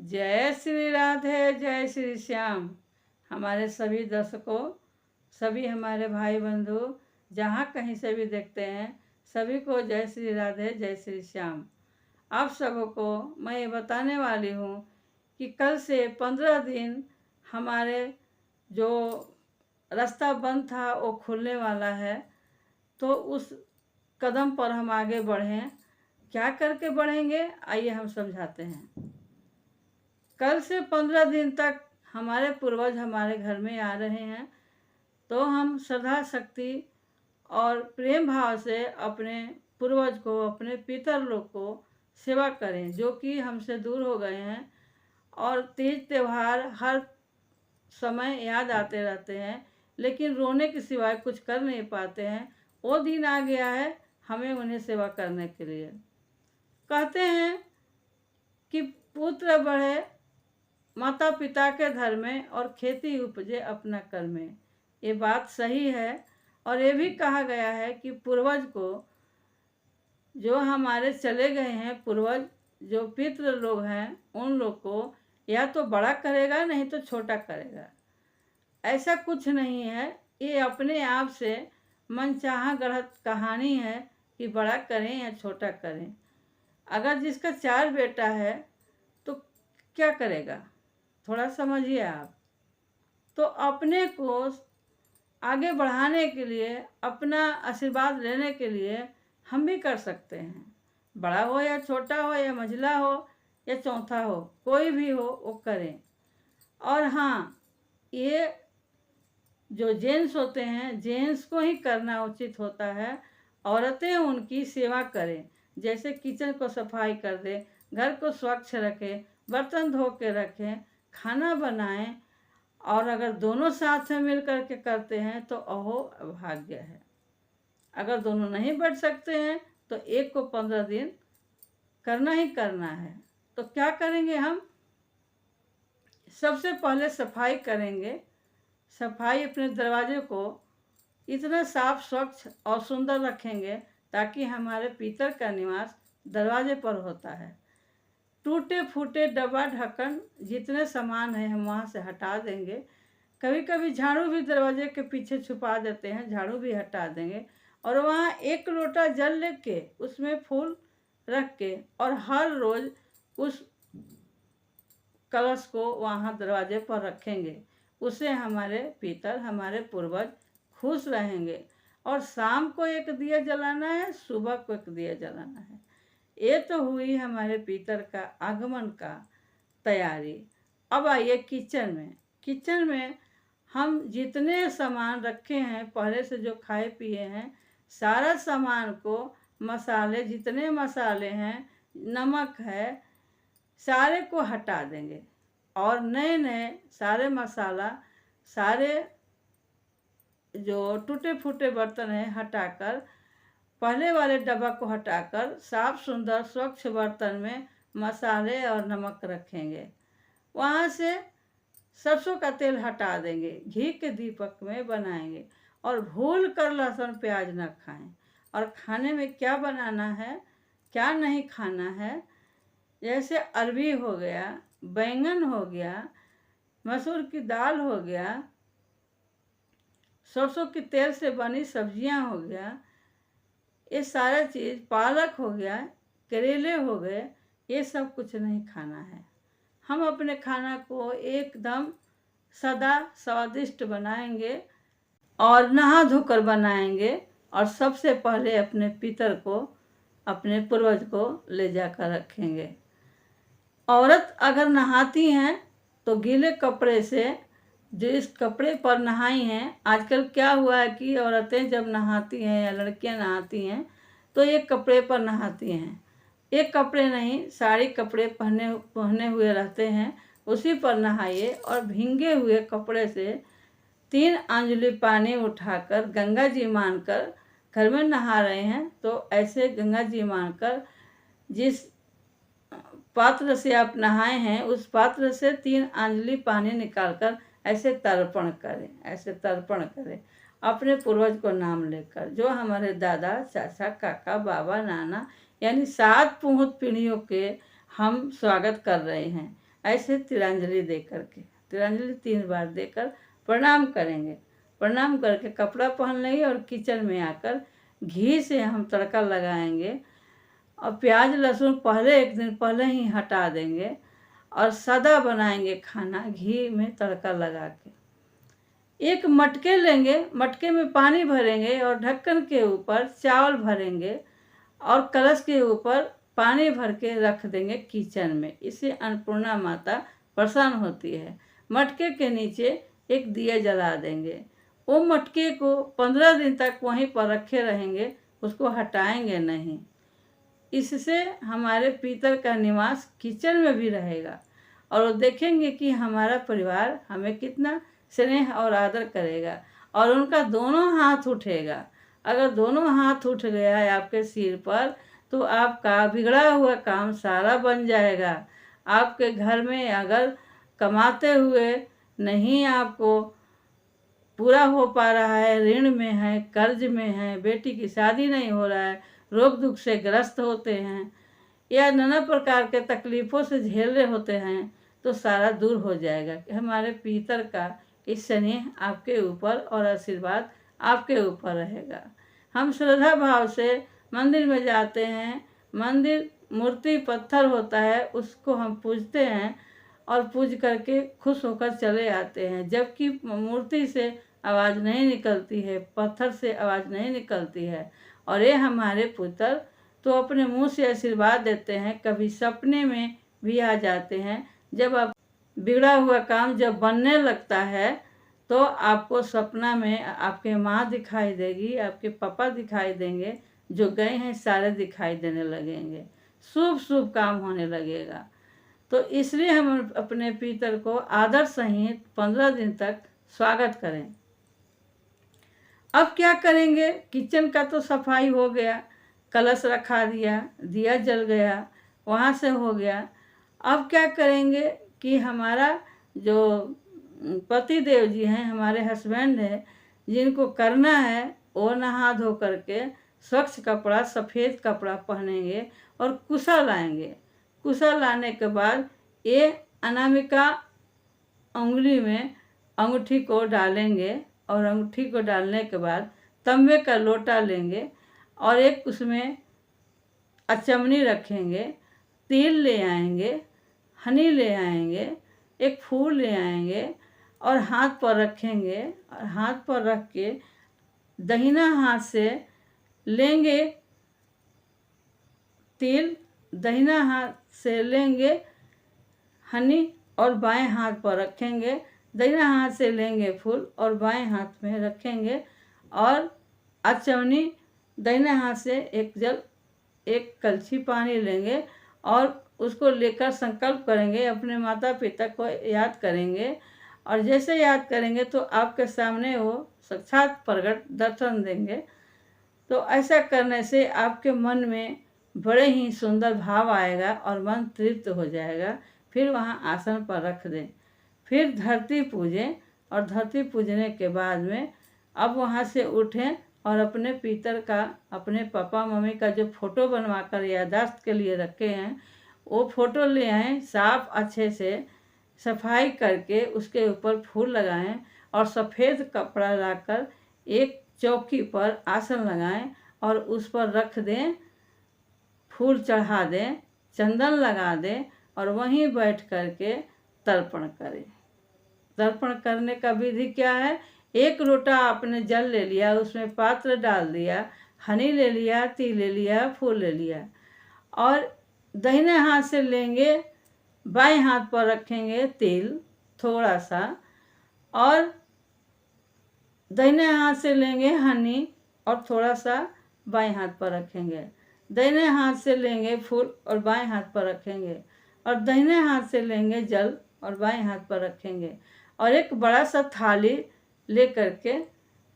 जय श्री राधे, जय श्री श्याम। हमारे सभी दर्शकों, सभी हमारे भाई बंधु जहाँ कहीं से भी देखते हैं, सभी को जय श्री राधे, जय श्री श्याम। आप सबको मैं ये बताने वाली हूँ कि कल से 15 दिन हमारे जो रास्ता बंद था वो खुलने वाला है। तो उस कदम पर हम आगे बढ़ें। क्या करके बढ़ेंगे, आइए हम समझाते हैं। कल से 15 दिन तक हमारे पूर्वज हमारे घर में आ रहे हैं, तो हम श्रद्धा शक्ति और प्रेम भाव से अपने पूर्वज को, अपने पितर लोग को सेवा करें जो कि हमसे दूर हो गए हैं। और तीज त्यौहार हर समय याद आते रहते हैं, लेकिन रोने के सिवाय कुछ कर नहीं पाते हैं। वो दिन आ गया है हमें उन्हें सेवा करने के लिए। कहते हैं कि पुत्र बढ़े माता पिता के घर में और खेती उपजे अपना कर में। ये बात सही है। और ये भी कहा गया है कि पूर्वज को, जो हमारे चले गए हैं पूर्वज, जो पितृ लोग हैं, उन लोग को या तो बड़ा करेगा नहीं तो छोटा करेगा। ऐसा कुछ नहीं है, ये अपने आप से मनचाहा गढ़त कहानी है कि बड़ा करें या छोटा करें। अगर जिसका 4 बेटा है तो क्या करेगा, थोड़ा समझिए आप। तो अपने को आगे बढ़ाने के लिए, अपना आशीर्वाद लेने के लिए हम भी कर सकते हैं। बड़ा हो या छोटा हो या मंझला हो या चौथा हो, कोई भी हो वो करें। और हाँ, ये जो जेंट्स होते हैं, जेंट्स को ही करना उचित होता है। औरतें उनकी सेवा करें, जैसे किचन को सफाई कर दें, घर को स्वच्छ रखें, बर्तन धो के रखें, खाना बनाएं। और अगर दोनों साथ में मिल करके करते हैं तो अहो भाग्य है। अगर दोनों नहीं बढ़ सकते हैं तो एक को 15 दिन करना ही करना है। तो क्या करेंगे हम? सबसे पहले सफाई करेंगे। सफाई अपने दरवाजे को इतना साफ, स्वच्छ और सुंदर रखेंगे ताकि हमारे पितर का निवास दरवाजे पर होता है। टूटे फूटे डब्बा ढक्कन जितने सामान है हम वहाँ से हटा देंगे। कभी कभी झाड़ू भी दरवाजे के पीछे छुपा देते हैं, झाड़ू भी हटा देंगे। और वहाँ 1 लोटा जल लेके उसमें फूल रख के और हर रोज उस कलश को वहाँ दरवाजे पर रखेंगे। उससे हमारे पितर, हमारे पूर्वज खुश रहेंगे। और शाम को 1 दिया जलाना है, सुबह को 1 दिया जलाना है। ये तो हुई हमारे पितर का आगमन का तैयारी। अब आइए किचन में। किचन में हम जितने सामान रखे हैं, पहले से जो खाए पिए हैं, सारा सामान को, मसाले, जितने मसाले हैं, नमक है, सारे को हटा देंगे। और नए नए सारे मसाला, सारे जो टूटे फूटे बर्तन हैं हटाकर, पहले वाले डब्बा को हटाकर साफ सुंदर स्वच्छ बर्तन में मसाले और नमक रखेंगे। वहाँ से सरसों का तेल हटा देंगे, घी के दीपक में बनाएंगे। और भूल कर लहसुन प्याज न खाएं। और खाने में क्या बनाना है, क्या नहीं खाना है, जैसे अरबी हो गया, बैंगन हो गया, मसूर की दाल हो गया, सरसों के तेल से बनी सब्जियां हो गया, ये सारा चीज़, पालक हो गया, करेले हो गए, ये सब कुछ नहीं खाना है। हम अपने खाना को एकदम सदा स्वादिष्ट बनाएंगे और नहा धोकर बनाएंगे। और सबसे पहले अपने पितर को, अपने पूर्वज को ले जाकर रखेंगे। औरत अगर नहाती हैं तो गीले कपड़े से, जिस कपड़े पर नहाई हैं, आजकल क्या हुआ है कि औरतें जब नहाती हैं या लड़कियां नहाती हैं तो एक कपड़े पर नहाती हैं। एक कपड़े नहीं, साड़ी कपड़े पहने हुए रहते हैं, उसी पर नहाइए। और भींगे हुए कपड़े से 3 अंजलि पानी उठाकर गंगा जी मानकर, घर में नहा रहे हैं तो ऐसे गंगा जी मानकर, जिस पात्र से आप नहाए हैं उस पात्र से 3 अंजलि पानी निकालकर ऐसे तर्पण करें, ऐसे तर्पण करें अपने पूर्वज को नाम लेकर, जो हमारे दादा, चाचा, काका, बाबा, नाना, यानी 7 पीढ़ियों के हम स्वागत कर रहे हैं। ऐसे तिरंजलि दे करके, तिरंजलि 3 बार देकर प्रणाम करेंगे। प्रणाम करके कपड़ा पहन लेंगे और किचन में आकर घी से हम तड़का लगाएंगे और प्याज लहसुन पहले 1 दिन पहले ही हटा देंगे और सादा बनाएंगे खाना घी में तड़का लगा के। एक मटके लेंगे, मटके में पानी भरेंगे और ढक्कन के ऊपर चावल भरेंगे और कलश के ऊपर पानी भर के रख देंगे किचन में। इससे अन्नपूर्णा माता प्रसन्न होती है। मटके के नीचे एक दिया जला देंगे। वो मटके को 15 दिन तक वहीं पर रखे रहेंगे, उसको हटाएंगे नहीं। इससे हमारे पीतल का निवास किचन में भी रहेगा और वो देखेंगे कि हमारा परिवार हमें कितना स्नेह और आदर करेगा और उनका दोनों हाथ उठेगा। अगर दोनों हाथ उठ गया है आपके सिर पर तो आपका बिगड़ा हुआ काम सारा बन जाएगा। आपके घर में अगर कमाते हुए नहीं आपको पूरा हो पा रहा है, ऋण में है, कर्ज में है, बेटी की शादी नहीं हो रहा है, रोग दुख से ग्रस्त होते हैं या नाना प्रकार के तकलीफ़ों से झेल रहे होते हैं, तो सारा दूर हो जाएगा कि हमारे पीतर का इस स्नेह आपके ऊपर और आशीर्वाद आपके ऊपर रहेगा। हम श्रद्धा भाव से मंदिर में जाते हैं। मंदिर मूर्ति पत्थर होता है, उसको हम पूजते हैं और पूज करके खुश होकर चले आते हैं। जबकि मूर्ति से आवाज़ नहीं निकलती है, पत्थर से आवाज़ नहीं निकलती है। और ये हमारे पुत्र तो अपने मुंह से आशीर्वाद देते हैं, कभी सपने में भी आ जाते हैं। जब आप बिगड़ा हुआ काम जब बनने लगता है तो आपको सपना में आपके माँ दिखाई देगी, आपके पापा दिखाई देंगे, जो गए हैं सारे दिखाई देने लगेंगे, शुभ शुभ काम होने लगेगा। तो इसलिए हम अपने पितर को आदर सहित 15 दिन तक स्वागत करें। अब क्या करेंगे? किचन का तो सफाई हो गया, कलश रखा दिया, दिया जल गया, वहाँ से हो गया। अब क्या करेंगे कि हमारा जो पति देव जी हैं, हमारे हस्बैंड हैं, जिनको करना है वो नहा धो करके स्वच्छ कपड़ा, सफ़ेद कपड़ा पहनेंगे और कुशा लाएंगे। कुशा लाने के बाद ये अनामिका उंगली में अंगूठी को डालेंगे और अंगूठी को डालने के बाद तांबे का लोटा लेंगे और एक उसमें अचमनी रखेंगे, तिल ले आएंगे, हनी ले आएंगे, एक फूल ले आएंगे और हाथ पर रखेंगे और हाथ पर रख के दाहिना हाथ से लेंगे तिल, दाहिना हाथ से लेंगे हनी और बाएं हाथ पर रखेंगे। दाहिना हाथ से लेंगे फूल और बाएं हाथ में रखेंगे और अचमनी दाहिने हाथ से एक कलछी पानी लेंगे और उसको लेकर संकल्प करेंगे, अपने माता पिता को याद करेंगे और जैसे याद करेंगे तो आपके सामने वो साक्षात प्रकट दर्शन देंगे। तो ऐसा करने से आपके मन में बड़े ही सुंदर भाव आएगा और मन तृप्त हो जाएगा। फिर वहाँ आसन पर रख दें, फिर धरती पूजें और धरती पूजने के बाद में अब वहाँ से उठें और अपने पितर का, अपने पापा मम्मी का जो फ़ोटो बनवा कर याददाश्त के लिए रखे हैं वो फ़ोटो ले आएँ, साफ अच्छे से सफाई करके उसके ऊपर फूल लगाएं और सफ़ेद कपड़ा लाकर एक चौकी पर आसन लगाएं और उस पर रख दें, फूल चढ़ा दें, चंदन लगा दें और वहीं बैठ करके तर्पण करें। तर्पण करने का विधि क्या है? 1 लोटा आपने जल ले लिया, उसमें पात्र डाल दिया, हनी ले लिया, तिल ले लिया, फूल ले लिया और दाहिने हाथ से लेंगे, बाएं हाथ पर रखेंगे तिल थोड़ा सा और दाहिने हाथ से लेंगे हनी और थोड़ा सा बाएं हाथ पर रखेंगे। दाहिने हाथ से लेंगे फूल और बाएं हाथ पर रखेंगे और दाहिने हाथ से लेंगे जल और बाएं हाथ पर रखेंगे और एक बड़ा सा थाली ले करके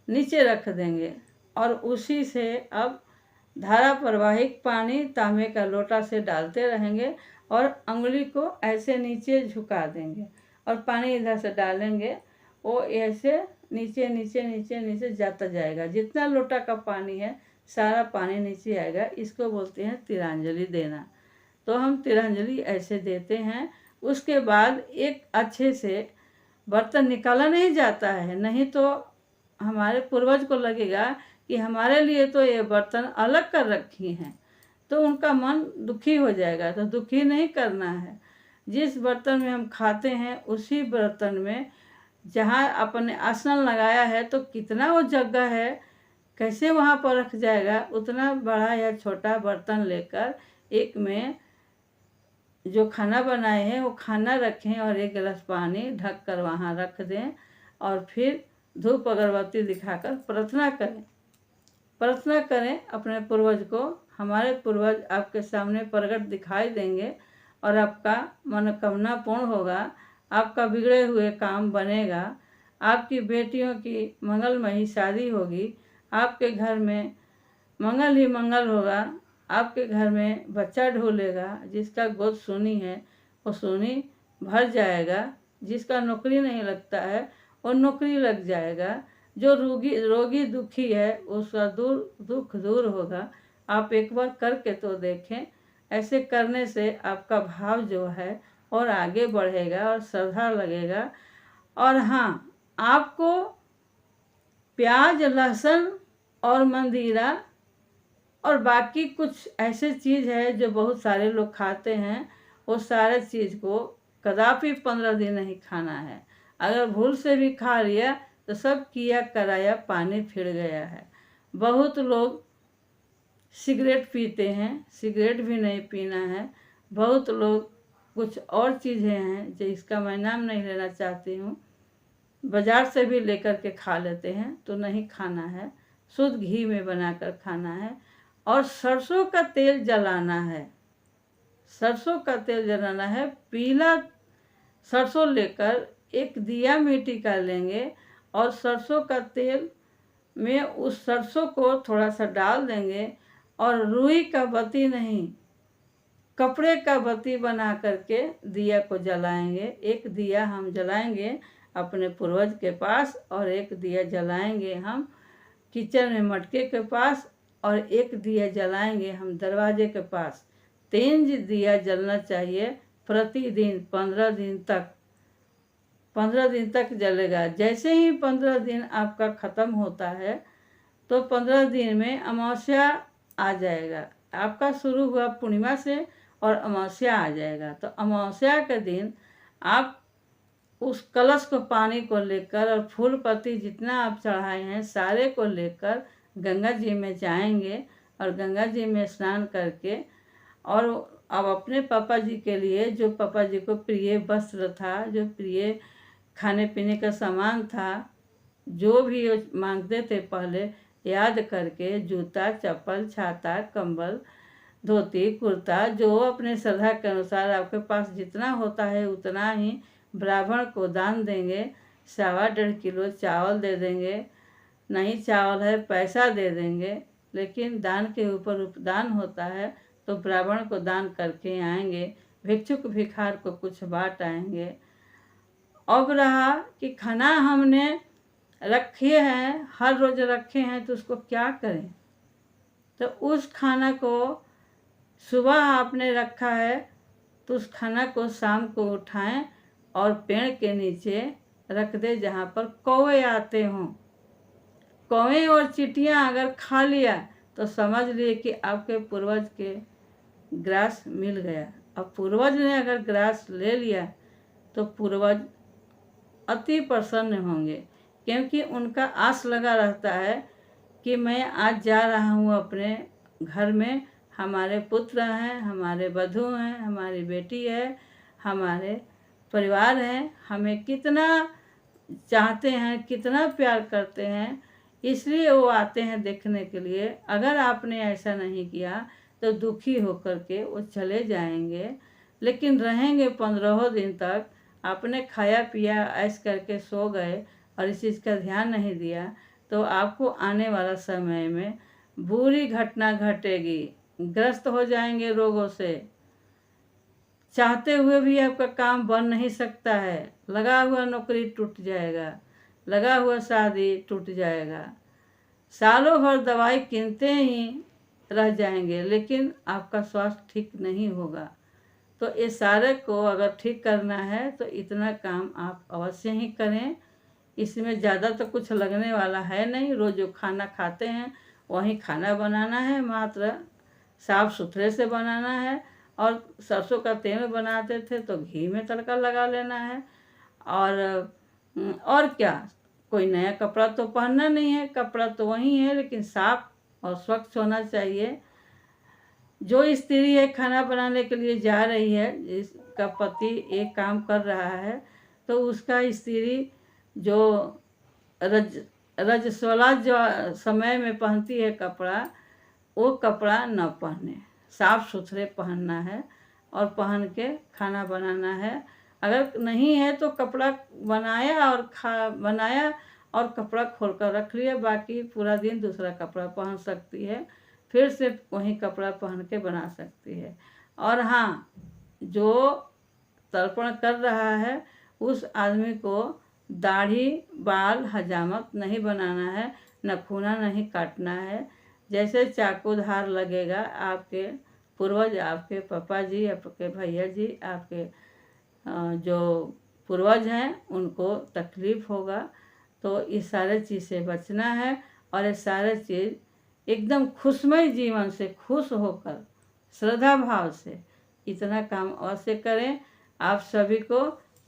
नीचे रख देंगे और उसी से अब धारा प्रवाहिक पानी तांबे का लोटा से डालते रहेंगे और अंगुली को ऐसे नीचे झुका देंगे और पानी इधर से डालेंगे, वो ऐसे नीचे नीचे नीचे नीचे जाता जाएगा। जितना लोटा का पानी है सारा पानी नीचे आएगा। इसको बोलते हैं तिलांजलि देना। तो हम तिलांजलि ऐसे देते हैं उसके बाद एक अच्छे से बर्तन निकाला नहीं जाता है, नहीं तो हमारे पूर्वज को लगेगा कि हमारे लिए तो ये बर्तन अलग कर रखी हैं, तो उनका मन दुखी हो जाएगा। तो दुखी नहीं करना है। जिस बर्तन में हम खाते हैं उसी बर्तन में जहाँ अपने आसन लगाया है तो कितना वो जगह है, कैसे वहाँ पर रख जाएगा, उतना बड़ा या छोटा बर्तन लेकर एक में जो खाना बनाए हैं वो खाना रखें और एक गिलास पानी ढक कर वहाँ रख दें और फिर धूप अगरबत्ती दिखाकर प्रार्थना करें। प्रार्थना करें अपने पूर्वज को। हमारे पूर्वज आपके सामने प्रकट दिखाई देंगे और आपका मनोकामना पूर्ण होगा, आपका बिगड़े हुए काम बनेगा, आपकी बेटियों की मंगलमयी शादी होगी, आपके घर में मंगल ही मंगल होगा, आपके घर में बच्चा ढूलेगा, जिसका गोद सोनी है वो सोनी भर जाएगा, जिसका नौकरी नहीं लगता है वो नौकरी लग जाएगा, जो रोगी दुखी है उसका दुख दूर होगा। आप एक बार करके तो देखें। ऐसे करने से आपका भाव जो है और आगे बढ़ेगा और श्रद्धा लगेगा। और हाँ, आपको प्याज, लहसुन और मंदिरा और बाकी कुछ ऐसे चीज़ है जो बहुत सारे लोग खाते हैं, वो सारे चीज़ को कदापि 15 दिन नहीं खाना है। अगर भूल से भी खा लिया तो सब किया कराया पानी फिर गया है। बहुत लोग सिगरेट पीते हैं, सिगरेट भी नहीं पीना है। बहुत लोग कुछ और चीज़ें हैं जो इसका मैं नाम नहीं लेना चाहती हूँ, बाज़ार से भी लेकर के खा लेते हैं, तो नहीं खाना है। शुद्ध घी में बनाकर खाना है। और सरसों का तेल जलाना है, सरसों का तेल जलाना है। पीला सरसों लेकर एक दिया मिट्टी का लेंगे और सरसों का तेल में उस सरसों को थोड़ा सा डाल देंगे और रुई का बत्ती नहीं, कपड़े का बत्ती बना करके दिया को जलाएंगे। एक दिया हम जलाएंगे अपने पूर्वज के पास और एक दिया जलाएंगे हम किचन में मटके के पास और एक दिया जलाएंगे हम दरवाजे के पास। 3 दिया जलना चाहिए प्रतिदिन 15 दिन तक। 15 दिन तक जलेगा। जैसे ही 15 दिन आपका ख़त्म होता है तो 15 दिन में अमावस्या आ जाएगा। आपका शुरू हुआ पूर्णिमा से और अमावस्या आ जाएगा। तो अमावस्या के दिन आप उस कलश को पानी को लेकर और फूल पत्ती जितना आप चढ़ाए हैं सारे को लेकर गंगा जी में जाएंगे और गंगा जी में स्नान करके और अब अपने पापा जी के लिए, जो पापा जी को प्रिय वस्त्र था, जो प्रिय खाने पीने का सामान था, जो भी मांगते थे पहले याद करके जूता, चप्पल, छाता, कंबल, धोती, कुर्ता, जो अपने श्रद्धा के अनुसार आपके पास जितना होता है उतना ही ब्राह्मण को दान देंगे। 1.25 किलो चावल दे देंगे, नहीं चावल है पैसा दे देंगे, लेकिन दान के ऊपर उपदान होता है तो ब्राह्मण को दान करके आएंगे, भिक्षुक भिखार को कुछ बांट आएंगे। अब रहा कि खाना हमने रखे हैं, हर रोज़ रखे हैं, तो उसको क्या करें। तो उस खाना को सुबह आपने रखा है तो उस खाना को शाम को उठाएं और पेड़ के नीचे रख दे जहाँ पर कौवे आते हों। कौवे और चींटियाँ अगर खा लिया तो समझ लिए कि आपके पूर्वज के ग्रास मिल गया। अब पूर्वज ने अगर ग्रास ले लिया तो पूर्वज अति प्रसन्न होंगे, क्योंकि उनका आस लगा रहता है कि मैं आज जा रहा हूँ अपने घर में, हमारे पुत्र हैं, हमारे वधू हैं, हमारी बेटी है, हमारे परिवार हैं, हमें कितना चाहते हैं, कितना प्यार करते हैं, इसलिए वो आते हैं देखने के लिए। अगर आपने ऐसा नहीं किया तो दुखी होकर के वो चले जाएंगे, लेकिन रहेंगे 15 दिन तक। आपने खाया पिया ऐश करके सो गए और इस चीज़ का ध्यान नहीं दिया तो आपको आने वाला समय में बुरी घटना घटेगी, ग्रस्त हो जाएंगे रोगों से। चाहते हुए भी आपका काम बन नहीं सकता है, लगा हुआ नौकरी टूट जाएगा, लगा हुआ शादी टूट जाएगा, सालों भर दवाई गिनते ही रह जाएंगे, लेकिन आपका स्वास्थ्य ठीक नहीं होगा। तो ये सारे को अगर ठीक करना है तो इतना काम आप अवश्य ही करें। इसमें ज़्यादा तो कुछ लगने वाला है नहीं। रोज़ जो खाना खाते हैं वही खाना बनाना है, मात्र साफ़ सुथरे से बनाना है। और सरसों का तेल बनाते थे तो घी में तड़का लगा लेना है। और क्या, कोई नया कपड़ा तो पहनना नहीं है, कपड़ा तो वही है लेकिन साफ और स्वच्छ होना चाहिए। जो स्त्री है खाना बनाने के लिए जा रही है, जिसका पति एक काम कर रहा है, तो उसका स्त्री जो रजस्वला जो समय में पहनती है कपड़ा, वो कपड़ा न पहने, साफ सुथरे पहनना है और पहन के खाना बनाना है। अगर नहीं है तो कपड़ा बनाया और कपड़ा खोल कर रख लिया, बाकी पूरा दिन दूसरा कपड़ा पहन सकती है, फिर से वही कपड़ा पहन के बना सकती है। और हाँ, जो तर्पण कर रहा है उस आदमी को दाढ़ी बाल हजामत नहीं बनाना है, नखूना नहीं काटना है। जैसे चाकू धार लगेगा, आपके पूर्वज, आपके पापा जी, आपके भैया जी, आपके जो पूर्वज हैं उनको तकलीफ़ होगा। तो इस सारे चीज़ से बचना है और ये सारे चीज़ एकदम खुशमय जीवन से खुश होकर श्रद्धा भाव से इतना काम अवश्य करें। आप सभी को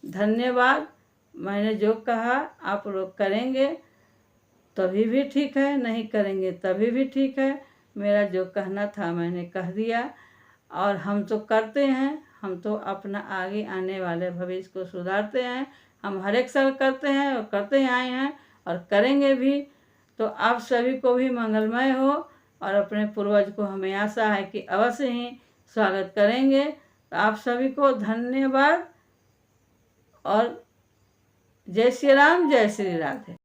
धन्यवाद। मैंने जो कहा आप लोग करेंगे तभी भी ठीक है, नहीं करेंगे तभी भी ठीक है। मेरा जो कहना था मैंने कह दिया और हम तो करते हैं, हम तो अपना आगे आने वाले भविष्य को सुधारते हैं। हम हर एक साल करते हैं और करते ही आए हैं और करेंगे भी। तो आप सभी को भी मंगलमय हो और अपने पूर्वज को हमें आशा है कि अवश्य ही स्वागत करेंगे। तो आप सभी को धन्यवाद और जय श्री राम, जय श्री राधे।